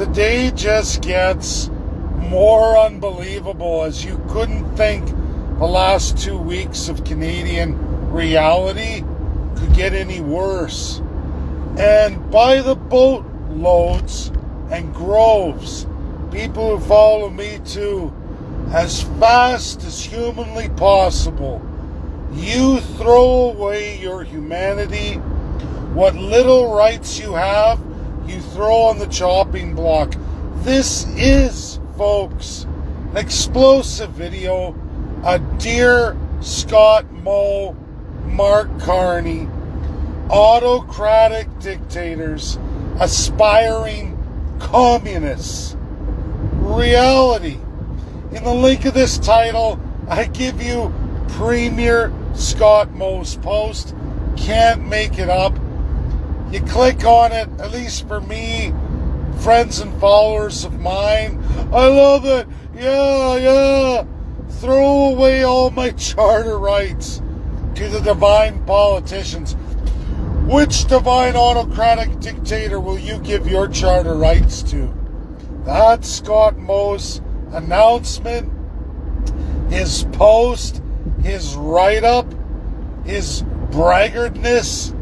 the day just gets more unbelievable, as you couldn't think the last 2 weeks of Canadian reality could get any worse. And by the boatloads and groves, people who follow me too, as fast as humanly possible, you throw away your humanity. What little rights you have, you throw on the chopping block. This is, folks, an explosive video. A Dear Scott Moe, Mark Carney, autocratic dictators, aspiring communists. Reality. In the link of this title, I give you Premier Scott Moe's post. Can't make it up. You click on it, at least for me, friends and followers of mine. I love it. Yeah. Throw away all my charter rights to the divine politicians. Which divine autocratic dictator will you give your charter rights to? That's Scott Moe's announcement, his post, his write-up, his braggartness,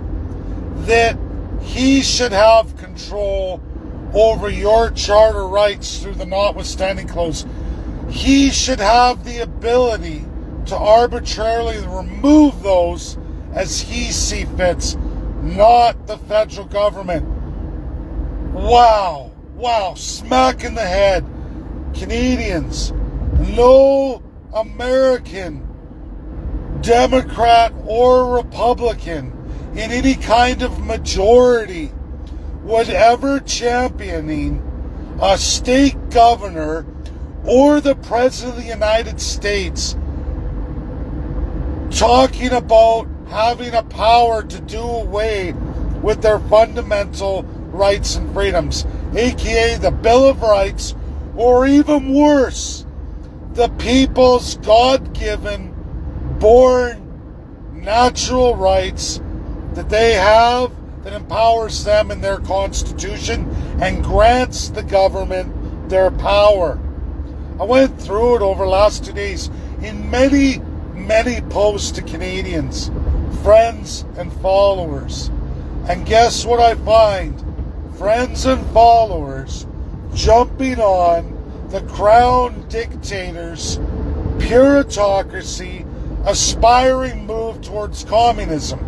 that he should have control over your charter rights through the notwithstanding clause. He should have the ability to arbitrarily remove those as he sees fits, not the federal government. Wow, smack in the head. Canadians, no American, Democrat or Republican in any kind of majority would ever championing a state governor or the President of the United States talking about having a power to do away with their fundamental rights and freedoms, aka the Bill of Rights, or even worse, the people's God-given, born, natural rights that they have, that empowers them in their Constitution and grants the government their power. I went through it over the last 2 days in many posts to Canadians, friends and followers. And guess what I find? Friends and followers jumping on the crown dictators' pure autocracy, aspiring move towards communism.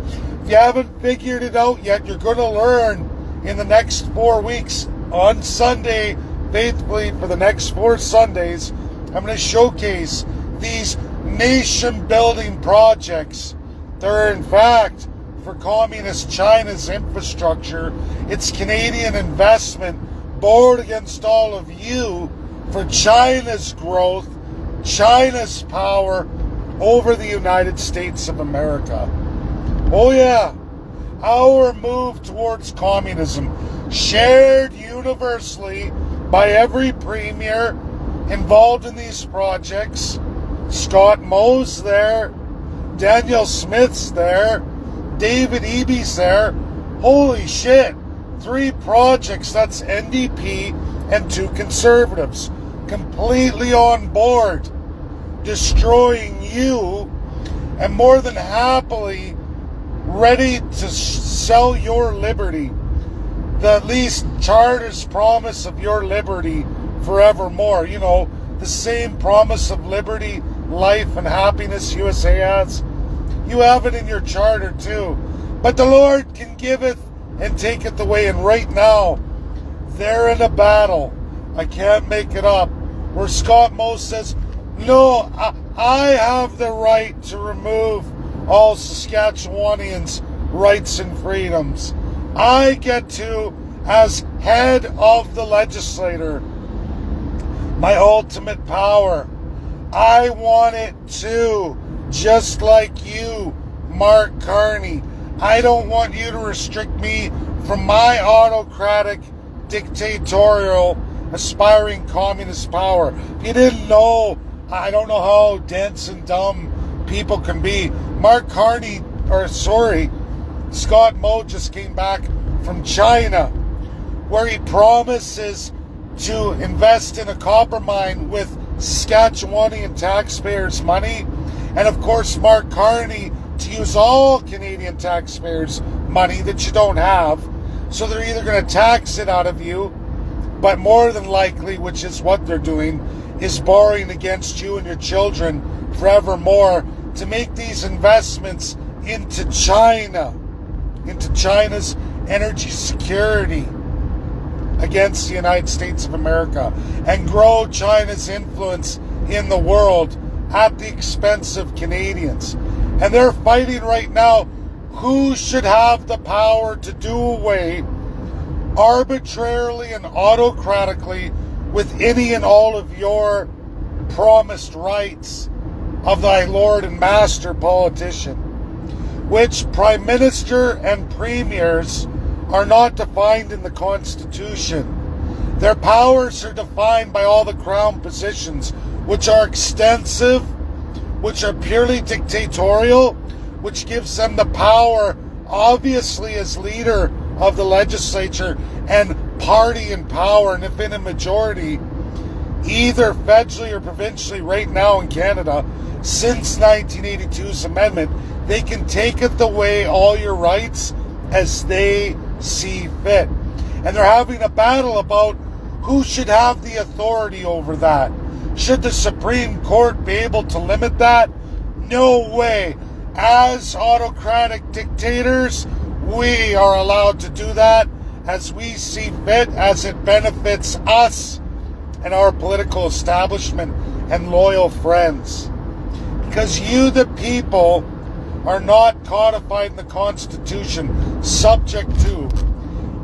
If you haven't figured it out yet, you're going to learn in the next 4 weeks. On Sunday, faithfully, for the next 4 Sundays, I'm going to showcase these nation-building projects. They're, in fact, for communist China's infrastructure. It's Canadian investment borrowed against all of you for China's growth, China's power over the United States of America. Oh yeah, our move towards communism, shared universally by every premier involved in these projects. Scott Moe's there, Daniel Smith's there, David Eby's there. Holy shit, 3 projects, that's NDP and 2 Conservatives, completely on board, destroying you, and more than happily ready to sell your liberty, the at least Charter's promise of your liberty forevermore. You know, the same promise of liberty, life, and happiness USA has. You have it in your charter too. But the Lord can giveth and taketh away. And right now, they're in a battle. I can't make it up. Where Scott Moe says, no, I have the right to remove all Saskatchewanians' rights and freedoms. I get to, as head of the legislature, my ultimate power. I want it too, just like you, Mark Carney. I don't want you to restrict me from my autocratic, dictatorial, aspiring communist power. If you didn't know, I don't know how dense and dumb people can be. Scott Moe just came back from China, where he promises to invest in a copper mine with Saskatchewanian taxpayers' money, and of course Mark Carney to use all Canadian taxpayers' money that you don't have. So they're either going to tax it out of you, but more than likely, which is what they're doing, is borrowing against you and your children forevermore to make these investments into China, into China's energy security against the United States of America, and grow China's influence in the world at the expense of Canadians. And they're fighting right now who should have the power to do away arbitrarily and autocratically with any and all of your promised rights of thy Lord and Master politician, which Prime Minister and Premiers are not defined in the Constitution. Their powers are defined by all the Crown positions, which are extensive, which are purely dictatorial, which gives them the power, obviously as leader of the legislature and party in power, and if in a majority, either federally or provincially right now in Canada, since 1982's amendment, they can taketh away all your rights as they see fit. And they're having a battle about who should have the authority over that. Should the Supreme Court be able to limit that? No way. As autocratic dictators, we are allowed to do that as we see fit, as it benefits us and our political establishment and loyal friends. Because you, the people, are not codified in the Constitution, subject to.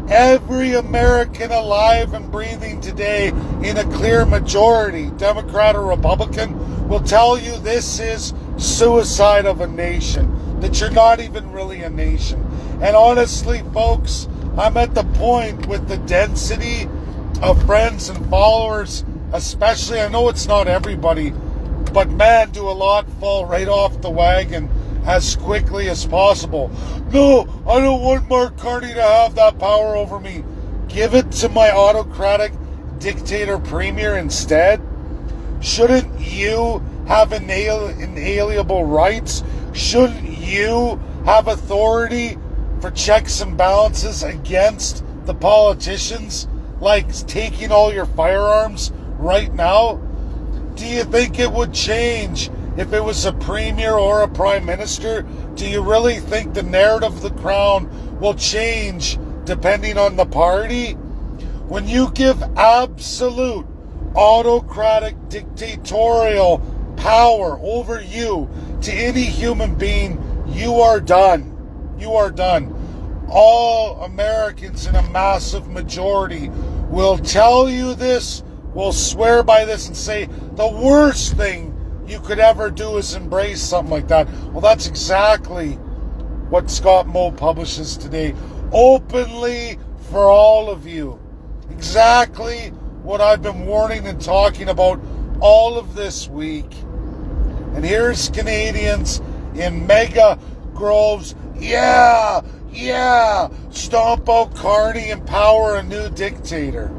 Every American alive and breathing today in a clear majority, Democrat or Republican, will tell you this is suicide of a nation, that you're not even really a nation. And honestly, folks, I'm at the point with the density of friends and followers, especially, I know it's not everybody, but man, do a lot fall right off the wagon as quickly as possible. No, I don't want Mark Carney to have that power over me. Give it to my autocratic dictator premier instead. Shouldn't you have inalienable rights? Shouldn't you have authority for checks and balances against the politicians, like taking all your firearms right now? Do you think it would change if it was a premier or a prime minister? Do you really think the narrative of the Crown will change depending on the party? When you give absolute autocratic dictatorial power over you to any human being, you are done. You are done. All Americans in a massive majority will tell you this, will swear by this and say the worst thing you could ever do is embrace something like that. Well, that's exactly what Scott Moe publishes today, openly for all of you. Exactly what I've been warning and talking about all of this week. And here's Canadians in mega groves. Yeah, stomp out Carney, empower a new dictator.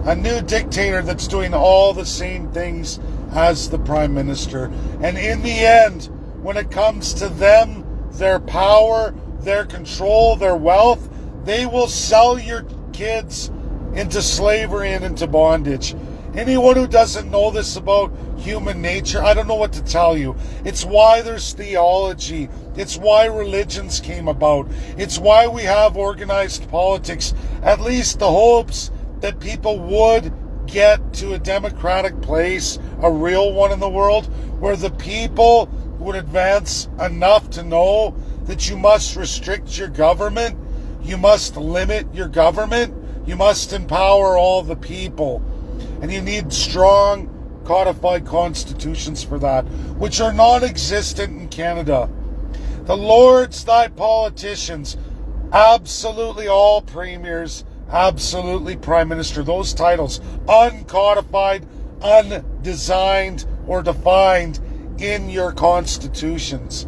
A new dictator that's doing all the same things as the Prime Minister. And in the end, when it comes to them, their power, their control, their wealth, they will sell your kids into slavery and into bondage. Anyone who doesn't know this about human nature, I don't know what to tell you. It's why there's theology. It's why religions came about. It's why we have organized politics. At least the hopes that people would get to a democratic place, a real one in the world, where the people would advance enough to know that you must restrict your government, you must limit your government, you must empower all the people. And you need strong codified constitutions for that, which are non-existent in Canada. The Lords, thy politicians, absolutely all premiers, absolutely Prime Minister, those titles, uncodified, undesigned, or defined in your constitutions.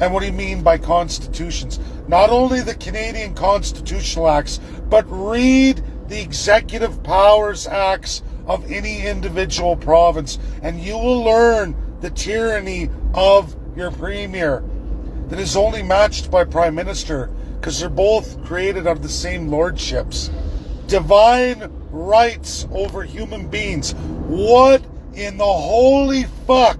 And what do you mean by constitutions? Not only the Canadian constitutional acts, but read the executive powers acts of any individual province, and you will learn the tyranny of your premier that is only matched by prime minister, because they're both created out of the same lordships. Divine rights over human beings. What in the holy fuck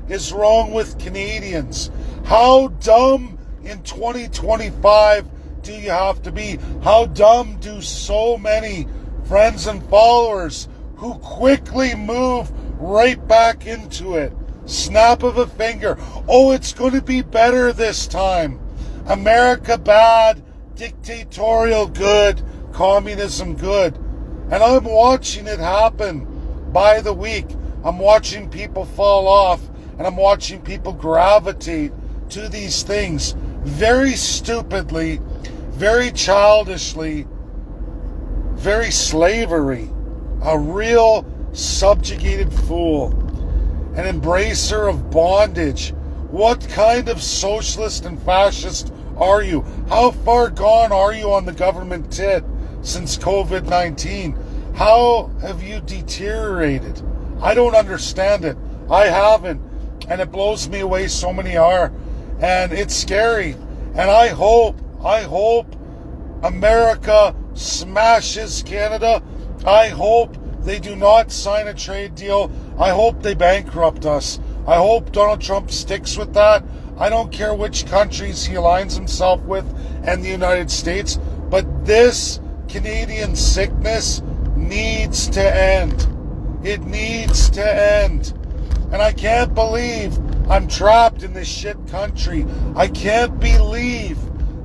is wrong with Canadians? How dumb in 2025 do you have to be? How dumb do so many friends and followers who quickly move right back into it? Snap of a finger. Oh, it's going to be better this time. America bad, dictatorial good, communism good. And I'm watching it happen by the week. I'm watching people fall off, and I'm watching people gravitate to these things very stupidly, very childishly, very slavery. A real subjugated fool. An embracer of bondage. What kind of socialist and fascist are you? How far gone are you on the government tit since COVID-19? How have you deteriorated? I don't understand it. I haven't. And it blows me away, so many are. And it's scary. And I hope America smashes Canada. I hope they do not sign a trade deal. I hope they bankrupt us. I hope Donald Trump sticks with that. I don't care which countries he aligns himself with and the United States, but this Canadian sickness needs to end. It needs to end. And I can't believe I'm trapped in this shit country. I can't believe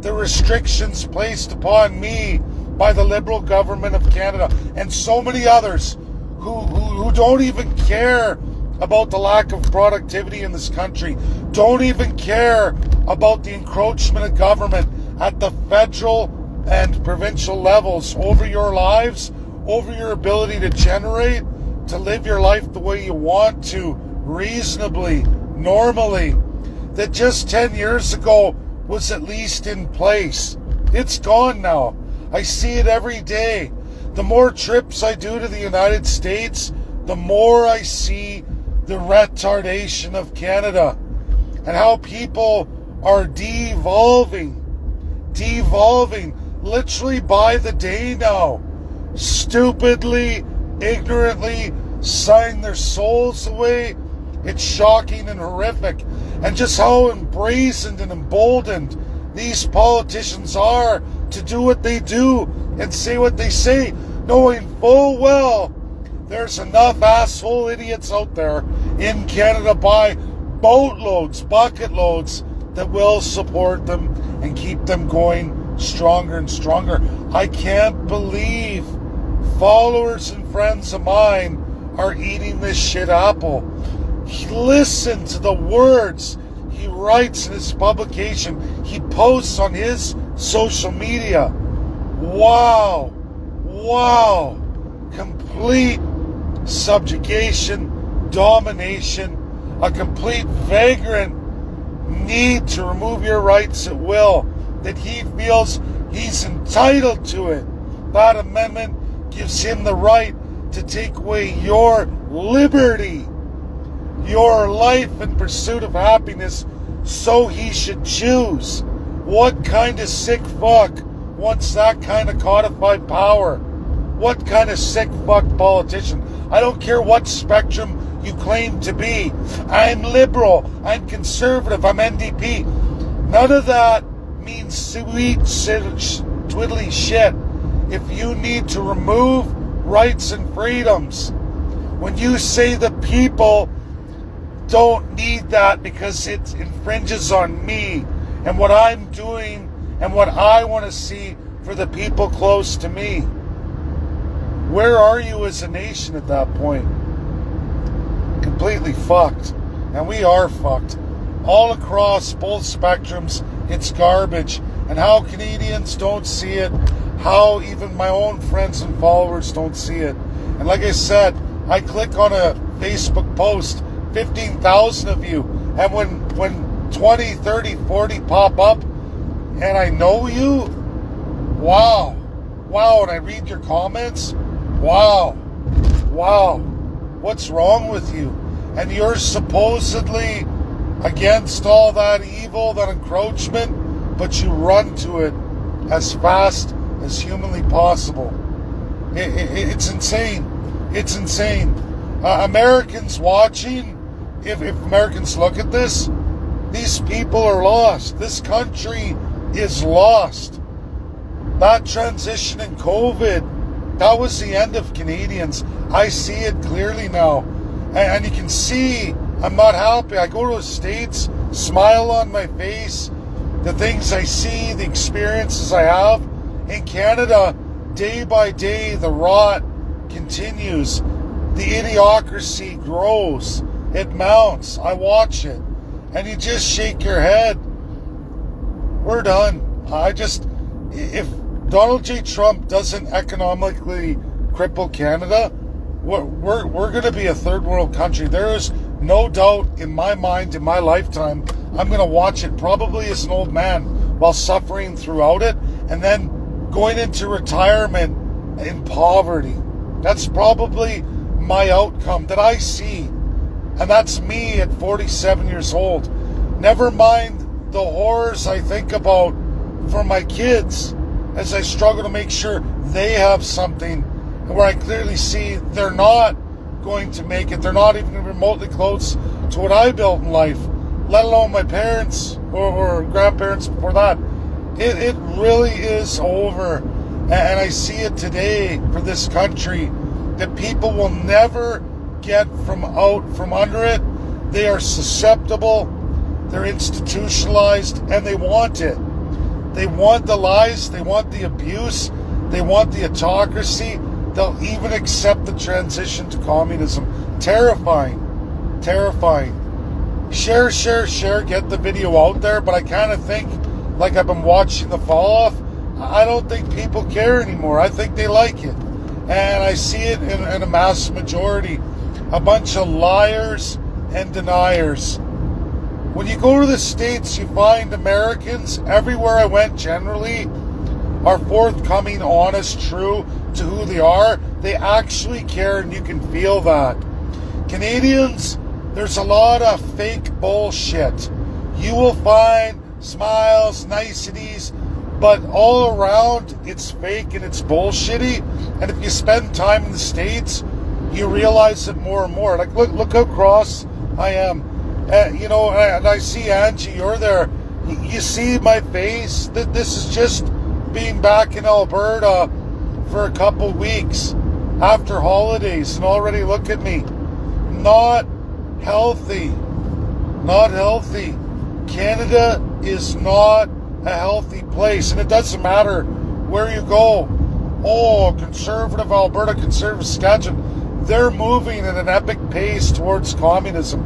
the restrictions placed upon me by the Liberal government of Canada and so many others who don't even care about the lack of productivity in this country, don't even care about the encroachment of government at the federal and provincial levels over your lives, over your ability to generate, to live your life the way you want to, reasonably, normally, that just 10 years ago was at least in place. It's gone now. I see it every day. The more trips I do to the United States, the more I see the retardation of Canada and how people are devolving literally by the day now, stupidly, ignorantly signing their souls away. It's shocking and horrific. And just how embracened and emboldened these politicians are to do what they do and say what they say, knowing full well there's enough asshole idiots out there in Canada by boatloads, bucket loads, that will support them and keep them going stronger and stronger. I can't believe followers and friends of mine are eating this shit apple. Listen to the words he writes in his publication. He posts on his social media. Wow. Complete subjugation, domination, a complete vagrant need to remove your rights at will, that he feels he's entitled to it. That amendment gives him the right to take away your liberty, your life in pursuit of happiness, so he should choose. What kind of sick fuck wants that kind of codified power? What kind of sick fuck politician? I don't care what spectrum you claim to be. I'm liberal, I'm conservative, I'm NDP. None of that means sweet twiddly shit if you need to remove rights and freedoms. When you say the people don't need that because it infringes on me and what I'm doing and what I want to see for the people close to me. Where are you as a nation at that point? Completely fucked. And we are fucked. All across both spectrums, it's garbage. And how Canadians don't see it, how even my own friends and followers don't see it. And like I said, I click on a Facebook post, 15,000 of you, and when 20, 30, 40 pop up, and I know you, wow, wow, and I read your comments, wow, what's wrong with you? And you're supposedly against all that evil, that encroachment, but you run to it as fast as humanly possible. It's insane. It's insane. Americans watching, if Americans look at this, these people are lost. This country is lost. That transition in COVID, that was the end of Canadians. I see it clearly now. And you can see I'm not happy. I go to the States, smile on my face, the things I see, the experiences I have. In Canada, day by day, the rot continues. The idiocracy grows. It mounts. I watch it. And you just shake your head. We're done. If Donald J. Trump doesn't economically cripple Canada, we're going to be a third world country. There is no doubt in my mind, in my lifetime, I'm going to watch it probably as an old man while suffering throughout it, and then going into retirement in poverty. That's probably my outcome that I see. And that's me at 47 years old. Never mind the horrors I think about for my kids as I struggle to make sure they have something, and where I clearly see they're not going to make it. They're not even remotely close to what I built in life, let alone my parents or grandparents before that. It really is over. And I see it today for this country, that people will never get from under it. They are susceptible, they're institutionalized, and they want it. They want the lies, they want the abuse, they want the autocracy. They'll even accept the transition to communism. Terrifying. Share, get the video out there, but I kind of think, like I've been watching the fall off, I don't think people care anymore. I think they like it. And I see it in a mass majority. A bunch of liars and deniers. When you go to the States, you find Americans, everywhere I went generally, are forthcoming, honest, true to who they are. They actually care, and you can feel that. Canadians, there's a lot of fake bullshit. You will find smiles, niceties, but all around it's fake and it's bullshitty. And if you spend time in the States, you realize it more and more. Like, look how cross I am. And I see Angie, you're there. You see my face? This is just being back in Alberta for a couple weeks after holidays, and already look at me. Not healthy. Canada is not a healthy place, and it doesn't matter where you go. Oh, conservative Alberta, conservative Saskatchewan, they're moving at an epic pace towards communism.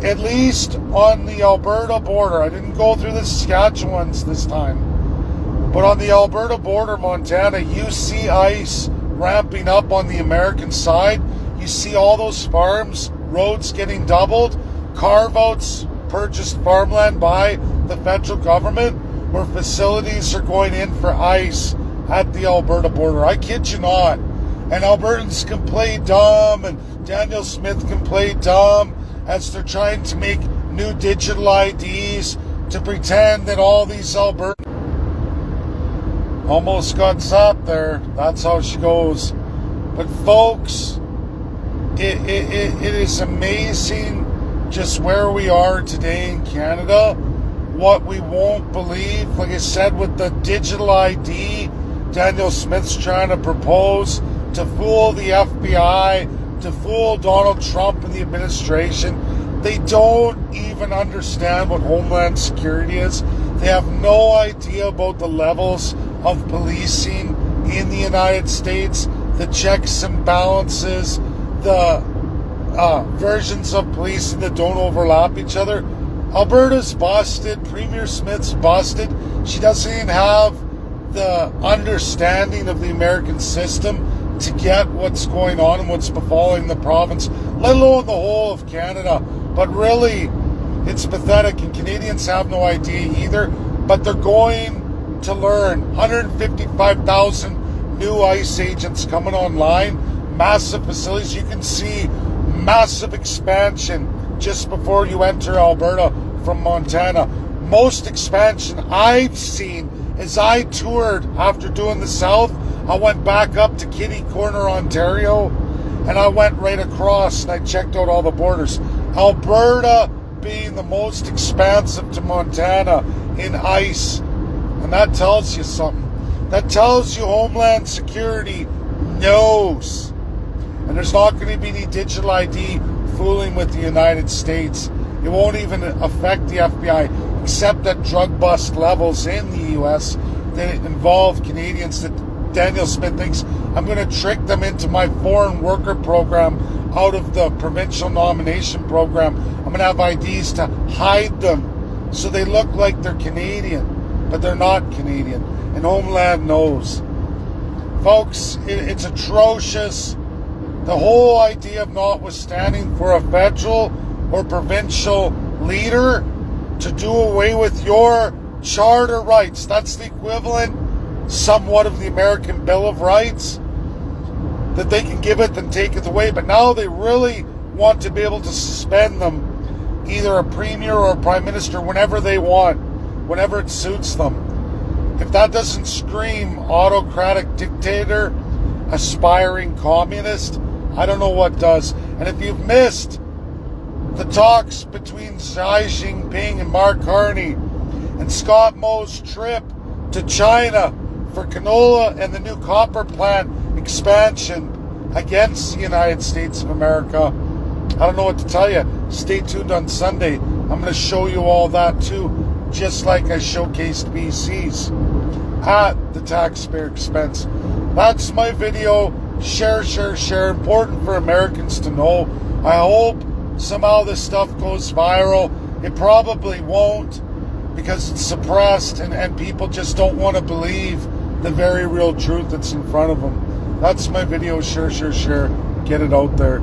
At least on the Alberta border. I didn't go through the Saskatchewans this time. But on the Alberta border, Montana, you see ICE ramping up on the American side. You see all those farms, roads getting doubled, carve-outs, purchased farmland by the federal government, where facilities are going in for ICE at the Alberta border. I kid you not. And Albertans can play dumb, and Daniel Smith can play dumb as they're trying to make new digital IDs to pretend that all these Albertans almost got zapped there. That's how she goes. But folks, it is amazing just where we are today in Canada. What we won't believe, like I said, with the digital ID Daniel Smith's trying to propose to fool the FBI, to fool Donald Trump and the administration. They don't even understand what Homeland Security is. They have no idea about the levels of policing in the United States, the checks and balances, the versions of policing that don't overlap each other. Alberta's busted. Premier Smith's busted. She doesn't even have the understanding of the American system to get what's going on and what's befalling the province, let alone the whole of Canada. But really, it's pathetic, and Canadians have no idea either, but they're going to learn. 155,000 new ICE agents coming online, massive facilities. You can see massive expansion just before you enter Alberta from Montana. Most expansion I've seen is I toured after doing the South. I went back up to Kitty Corner, Ontario, and I went right across and I checked out all the borders. Alberta being the most expansive to Montana in ICE. And that tells you something. That tells you Homeland Security knows. And there's not going to be any digital ID fooling with the United States. It won't even affect the FBI, except at drug bust levels in the U.S. that involve Canadians that Daniel Smith thinks I'm going to trick them into my foreign worker program out of the provincial nomination program. I'm going to have IDs to hide them so they look like they're Canadian, but they're not Canadian. And Homeland knows. Folks, it's atrocious. The whole idea of notwithstanding for a federal or provincial leader to do away with your charter rights. That's the equivalent somewhat of the American Bill of Rights, that they can give it and take it away. But now they really want to be able to suspend them, either a premier or a prime minister, whenever they want, whenever it suits them. If that doesn't scream autocratic dictator, aspiring communist, I don't know what does. And if you've missed the talks between Xi Jinping and Mark Carney and Scott Moe's trip to China for canola and the new copper plant expansion against the United States of America, I don't know what to tell you. Stay tuned on Sunday. I'm going to show you all that too, just like I showcased BC's at the taxpayer expense. That's my video. Share, share, share. Important for Americans to know. I hope somehow this stuff goes viral. It probably won't, because it's suppressed and people just don't want to believe the very real truth that's in front of them. That's my video. Share, share, share. Get it out there.